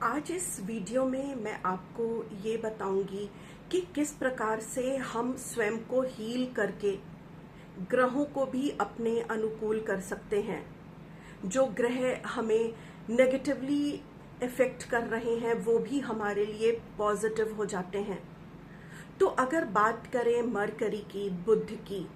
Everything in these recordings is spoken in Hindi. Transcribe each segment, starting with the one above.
आज इस वीडियो में मैं आपको ये बताऊंगी कि किस प्रकार से हम स्वयं को हील करके ग्रहों को भी अपने अनुकूल कर सकते हैं। जो ग्रह हमें नेगेटिवली इफेक्ट कर रहे हैं वो भी हमारे लिए पॉजिटिव हो जाते हैं। तो अगर बात करें मरकरी की, बुध की,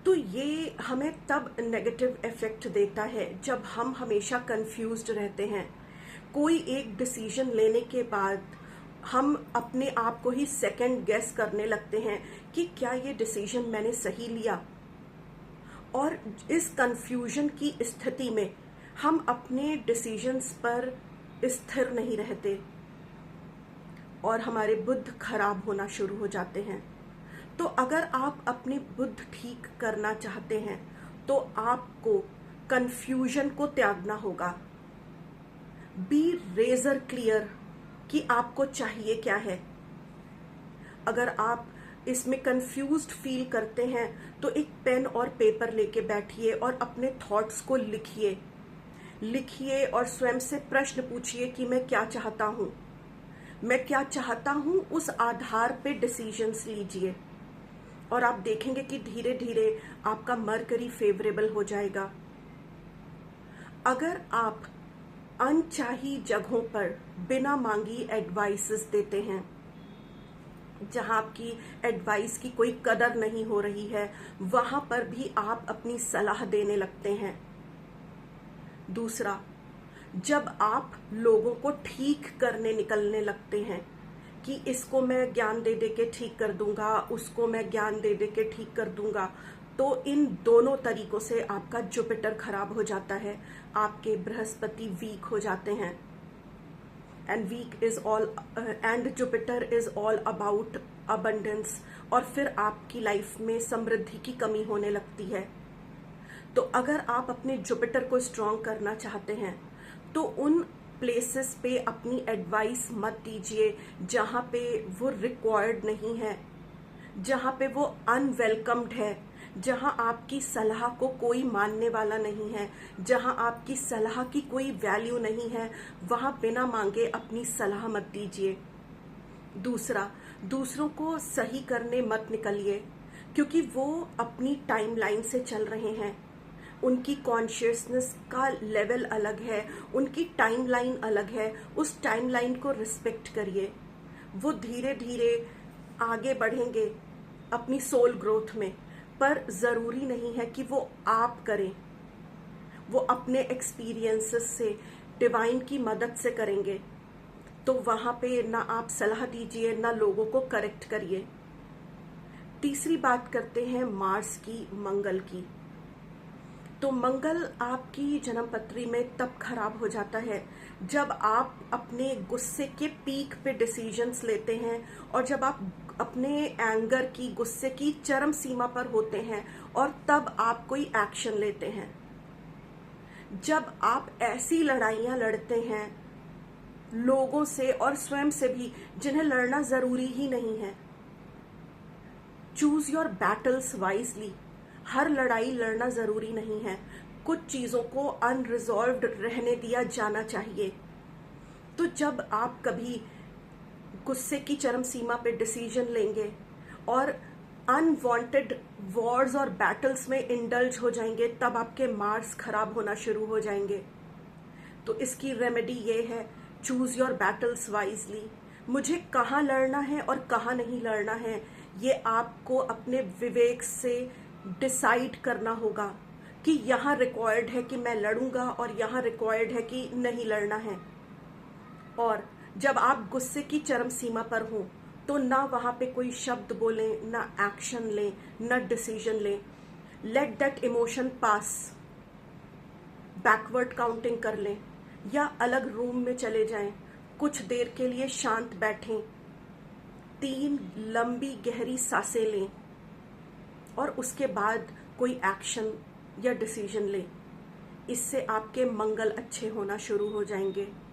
तो ये हमें तब नेगेटिव इफेक्ट देता है जब हम हमेशा कंफ्यूज्ड रहते हैं। कोई एक डिसीजन लेने के बाद हम अपने आप को ही सेकंड गेस करने लगते हैं कि क्या ये डिसीजन मैंने सही लिया। और इस कंफ्यूजन की स्थिति में हम अपने डिसीजंस पर स्थिर नहीं रहते और हमारे बुद्ध खराब होना शुरू हो जाते हैं। तो अगर आप अपनी बुद्ध ठीक करना चाहते हैं तो आपको कंफ्यूजन को त्यागना होगा। बी रेजर क्लियर कि आपको चाहिए क्या है। अगर आप इसमें कंफ्यूज्ड फील करते हैं तो एक पेन और पेपर लेके बैठिए और अपने थॉट्स को लिखिए और स्वयं से प्रश्न पूछिए कि मैं क्या चाहता हूँ। मैं क्या चाहता हूँ, उस आधार पे डिसीजंस लीजिए और आप देखेंगे कि धीरे धीरे आपका मरकरी फेवरेबल हो जाएगा। अगर आप अनचाही जगहों पर बिना मांगी एडवाइसेस देते हैं, जहां आपकी एडवाइस की कोई कदर नहीं हो रही है, वहां पर भी आप अपनी सलाह देने लगते हैं। दूसरा, जब आप लोगों को ठीक करने निकलने लगते हैं कि इसको मैं ज्ञान दे दे के ठीक कर दूंगा, उसको मैं ज्ञान दे दे के ठीक कर दूंगा, तो इन दोनों तरीकों से आपका जुपिटर खराब हो जाता है, आपके बृहस्पति वीक हो जाते हैं। And Jupiter is all about abundance, और फिर आपकी लाइफ में समृद्धि की कमी होने लगती है। तो अगर आप अपने जुपिटर को स्ट्रॉन्ग करना चाहते हैं तो उन प्लेसेस पे अपनी एडवाइस मत दीजिए जहां पे वो रिक्वायर्ड नहीं है, जहां पे वो अनवेलकम्ड है, जहां आपकी सलाह को कोई मानने वाला नहीं है, जहां आपकी सलाह की कोई वैल्यू नहीं है, वहां बिना मांगे अपनी सलाह मत दीजिए। दूसरा, दूसरों को सही करने मत निकलिए, क्योंकि वो अपनी टाइमलाइन से चल रहे हैं। उनकी कॉन्शियसनेस का लेवल अलग है, उनकी टाइमलाइन अलग है। उस टाइमलाइन को रिस्पेक्ट करिए। वो धीरे धीरे आगे बढ़ेंगे अपनी सोल ग्रोथ में, पर जरूरी नहीं है कि वो आप करें। वो अपने एक्सपीरियंसेस से, डिवाइन की मदद से करेंगे। तो वहां पे ना आप सलाह दीजिए, ना लोगों को करेक्ट करिए। तीसरी बात करते हैं मार्स की, मंगल की। तो मंगल आपकी जन्मपत्री में तब खराब हो जाता है जब आप अपने गुस्से के पीक पे डिसीजंस लेते हैं, और जब आप अपने एंगर की, गुस्से की चरम सीमा पर होते हैं और तब आप कोई एक्शन लेते हैं। जब आप ऐसी लड़ाइयां लड़ते हैं लोगों से और स्वयं से भी जिन्हें लड़ना जरूरी ही नहीं है। Choose your battles wisely. हर लड़ाई लड़ना जरूरी नहीं है, कुछ चीजों को अनरिजॉल्व्ड रहने दिया जाना चाहिए। तो जब आप कभी गुस्से की चरम सीमा पे डिसीजन लेंगे और अनवांटेड वॉर्स और बैटल्स में इंडल्ज हो जाएंगे, तब आपके मार्स खराब होना शुरू हो जाएंगे। तो इसकी रेमेडी ये है, चूज योर बैटल्स वाइजली। मुझे कहाँ लड़ना है और कहाँ नहीं लड़ना है, ये आपको अपने विवेक से डिसाइड करना होगा कि यहाँ रिक्वायर्ड है कि मैं लड़ूंगा और यहाँ रिक्वायर्ड है कि नहीं लड़ना है। और जब आप गुस्से की चरम सीमा पर हो तो ना वहां पे कोई शब्द बोलें, ना एक्शन लें, ना डिसीजन लें। Let that emotion pass. Backward counting कर लें या अलग रूम में चले जाएं, कुछ देर के लिए शांत बैठें, 3 लंबी गहरी सांसें लें और उसके बाद कोई एक्शन या डिसीजन लें। इससे आपके मंगल अच्छे होना शुरू हो जाएंगे।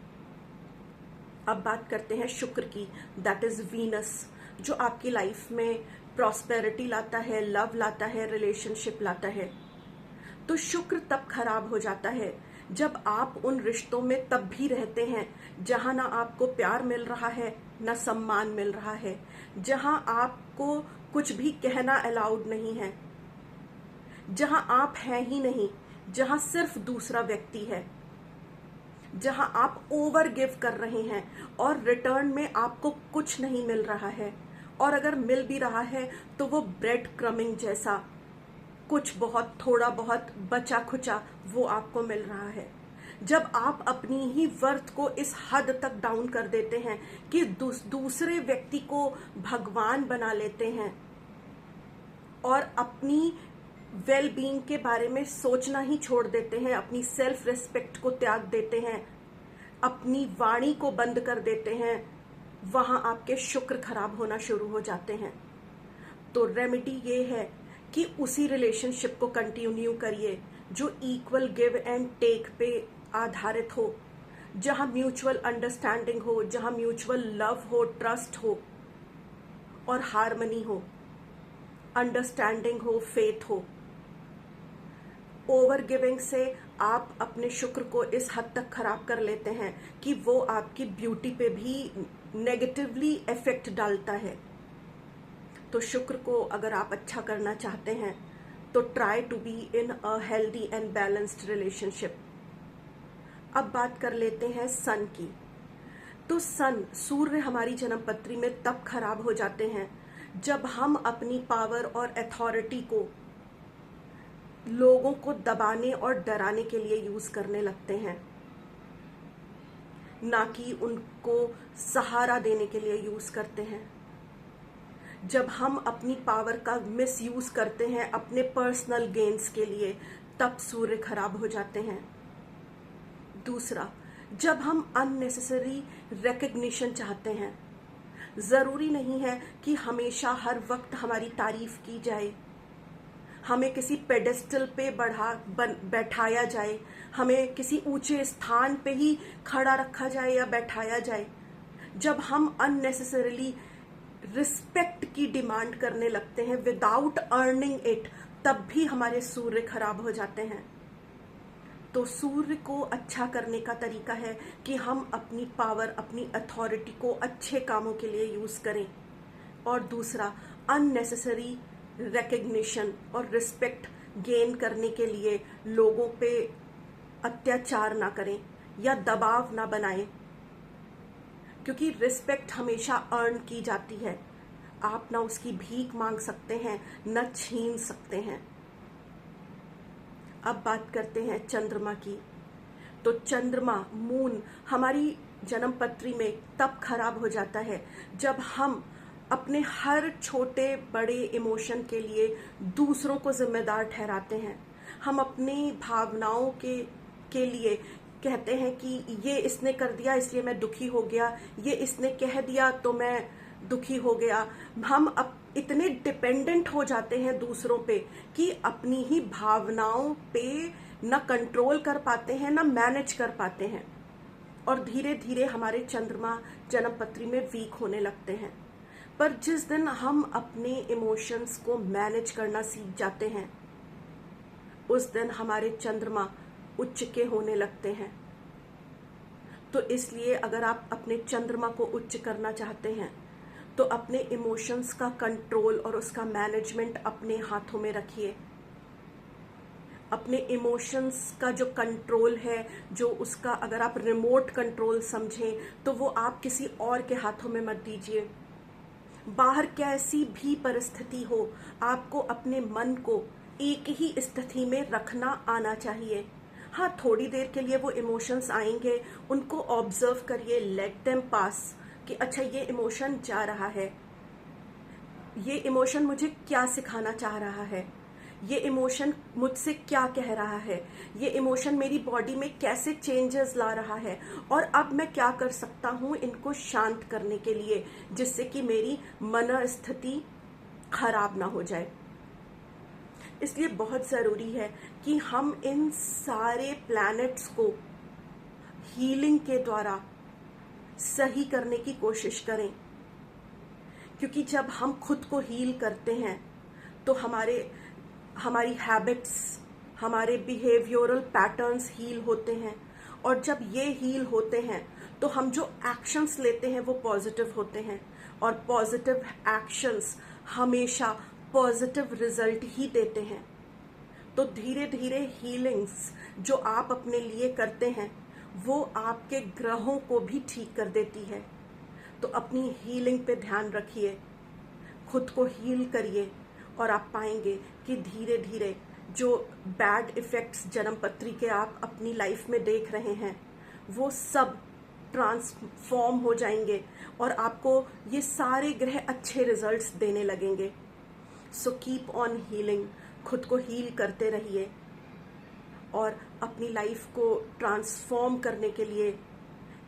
अब बात करते हैं शुक्र की, दैट इज वीनस, जो आपकी लाइफ में प्रॉस्पेरिटी लाता है, लव लाता है, रिलेशनशिप लाता है। तो शुक्र तब खराब हो जाता है जब आप उन रिश्तों में तब भी रहते हैं जहां ना आपको प्यार मिल रहा है, ना सम्मान मिल रहा है, जहां आपको कुछ भी कहना अलाउड नहीं है, जहां आप हैं ही नहीं, जहां सिर्फ दूसरा व्यक्ति है, जहां आप ओवर गिव कर रहे हैं और रिटर्न में आपको कुछ नहीं मिल रहा है, और अगर मिल भी रहा है तो वो ब्रेड क्रमिंग जैसा, कुछ बहुत, थोड़ा बहुत बचा खुचा वो आपको मिल रहा है। जब आप अपनी ही वर्थ को इस हद तक डाउन कर देते हैं कि दूसरे व्यक्ति को भगवान बना लेते हैं और अपनी वेल बीइंग के बारे में सोचना ही छोड़ देते हैं, अपनी सेल्फ रिस्पेक्ट को त्याग देते हैं, अपनी वाणी को बंद कर देते हैं, वहां आपके शुक्र खराब होना शुरू हो जाते हैं। तो रेमेडी ये है कि उसी रिलेशनशिप को कंटिन्यू करिए जो इक्वल गिव एंड टेक पे आधारित हो, जहां म्यूचुअल अंडरस्टैंडिंग हो, जहां म्यूचुअल लव हो, ट्रस्ट हो और हार्मनी हो, अंडरस्टैंडिंग हो, फेथ हो। ओवर गिविंग से आप अपने शुक्र को इस हद तक खराब कर लेते हैं कि वो आपकी ब्यूटी पे भी नेगेटिवली इफेक्ट डालता है। तो शुक्र को अगर आप अच्छा करना चाहते हैं तो try to be in a healthy and balanced relationship. अब बात कर लेते हैं सन की। तो सन, सूर्य हमारी जन्मपत्री में तब खराब हो जाते हैं जब हम अपनी पावर और अथॉरिटी को लोगों को दबाने और डराने के लिए यूज करने लगते हैं, ना कि उनको सहारा देने के लिए यूज करते हैं। जब हम अपनी पावर का मिस यूज करते हैं अपने पर्सनल गेन्स के लिए, तब सूर्य खराब हो जाते हैं। दूसरा, जब हम अननेसेसरी रिकग्निशन चाहते हैं, जरूरी नहीं है कि हमेशा हर वक्त हमारी तारीफ की जाए, हमें किसी पेडेस्टल पे बैठाया जाए, हमें किसी ऊंचे स्थान पे ही खड़ा रखा जाए या बैठाया जाए। जब हम अननेसेसरीली रिस्पेक्ट की डिमांड करने लगते हैं विदाउट अर्निंग इट, तब भी हमारे सूर्य खराब हो जाते हैं। तो सूर्य को अच्छा करने का तरीका है कि हम अपनी पावर, अपनी अथॉरिटी को अच्छे कामों के लिए यूज करें। और दूसरा, अननेसेसरी रिकग्निशन और रिस्पेक्ट गेन करने के लिए लोगों पे अत्याचार ना करें या दबाव ना बनाएं, क्योंकि रिस्पेक्ट हमेशा अर्न की जाती है। आप ना उसकी भीख मांग सकते हैं, न छीन सकते हैं। अब बात करते हैं चंद्रमा की। तो चंद्रमा, मून, हमारी जन्मपत्री में तब खराब हो जाता है जब हम अपने हर छोटे बड़े इमोशन के लिए दूसरों को जिम्मेदार ठहराते हैं। हम अपनी भावनाओं के लिए कहते हैं कि ये इसने कर दिया इसलिए मैं दुखी हो गया, ये इसने कह दिया तो मैं दुखी हो गया। हम अब इतने डिपेंडेंट हो जाते हैं दूसरों पे कि अपनी ही भावनाओं पे न कंट्रोल कर पाते हैं, न मैनेज कर पाते हैं, और धीरे धीरे हमारे चंद्रमा जन्मपत्री में वीक होने लगते हैं। पर जिस दिन हम अपने इमोशंस को मैनेज करना सीख जाते हैं, उस दिन हमारे चंद्रमा उच्च के होने लगते हैं। तो इसलिए अगर आप अपने चंद्रमा को उच्च करना चाहते हैं तो अपने इमोशंस का कंट्रोल और उसका मैनेजमेंट अपने हाथों में रखिए। अपने इमोशंस का जो कंट्रोल है, जो उसका अगर आप रिमोट कंट्रोल समझें, तो वो आप किसी और के हाथों में मत दीजिए। बाहर कैसी भी परिस्थिति हो, आपको अपने मन को एक ही स्थिति में रखना आना चाहिए। हाँ, थोड़ी देर के लिए वो इमोशंस आएंगे, उनको ऑब्जर्व करिए, लेट देम पास, कि अच्छा ये इमोशन जा रहा है, ये इमोशन मुझे क्या सिखाना चाह रहा है, ये इमोशन मुझसे क्या कह रहा है, ये इमोशन मेरी बॉडी में कैसे चेंजेस ला रहा है, और अब मैं क्या कर सकता हूँ इनको शांत करने के लिए, जिससे कि मेरी मनस्थिति खराब ना हो जाए। इसलिए बहुत ज़रूरी है कि हम इन सारे प्लैनेट्स को हीलिंग के द्वारा सही करने की कोशिश करें, क्योंकि जब हम खुद को हील करते हैं तो हमारी हैबिट्स, हमारे बिहेवियरल पैटर्न्स हील होते हैं, और जब ये हील होते हैं तो हम जो एक्शंस लेते हैं वो पॉजिटिव होते हैं, और पॉजिटिव एक्शंस हमेशा पॉजिटिव रिजल्ट ही देते हैं। तो धीरे धीरे हीलिंग्स जो आप अपने लिए करते हैं वो आपके ग्रहों को भी ठीक कर देती है। तो अपनी हीलिंग पे ध्यान रखिए, खुद को हील करिए, और आप पाएंगे कि धीरे धीरे जो बैड इफ़ेक्ट्स जन्म पत्री के आप अपनी लाइफ में देख रहे हैं वो सब ट्रांसफॉर्म हो जाएंगे, और आपको ये सारे ग्रह अच्छे रिजल्ट्स देने लगेंगे। सो कीप ऑन हीलिंग, खुद को हील करते रहिए, और अपनी लाइफ को ट्रांसफॉर्म करने के लिए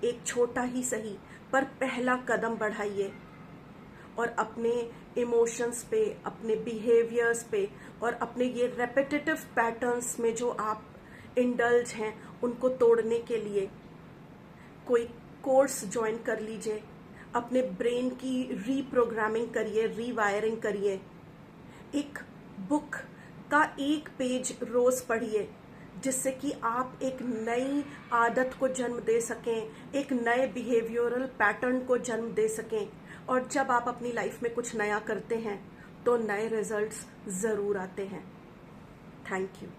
एक छोटा ही सही पर पहला कदम बढ़ाइए, और अपने इमोशंस पे, अपने बिहेवियर्स पे, और अपने ये रेपिटेटिव पैटर्न्स में जो आप इंडल्ज हैं उनको तोड़ने के लिए कोई कोर्स ज्वाइन कर लीजिए, अपने ब्रेन की रीप्रोग्रामिंग करिए, रीवायरिंग करिए, एक बुक का एक पेज रोज पढ़िए, जिससे कि आप एक नई आदत को जन्म दे सकें, एक नए बिहेवियरल पैटर्न को जन्म दे सकें। और जब आप अपनी लाइफ में कुछ नया करते हैं तो नए रिजल्ट्स ज़रूर आते हैं। Thank you.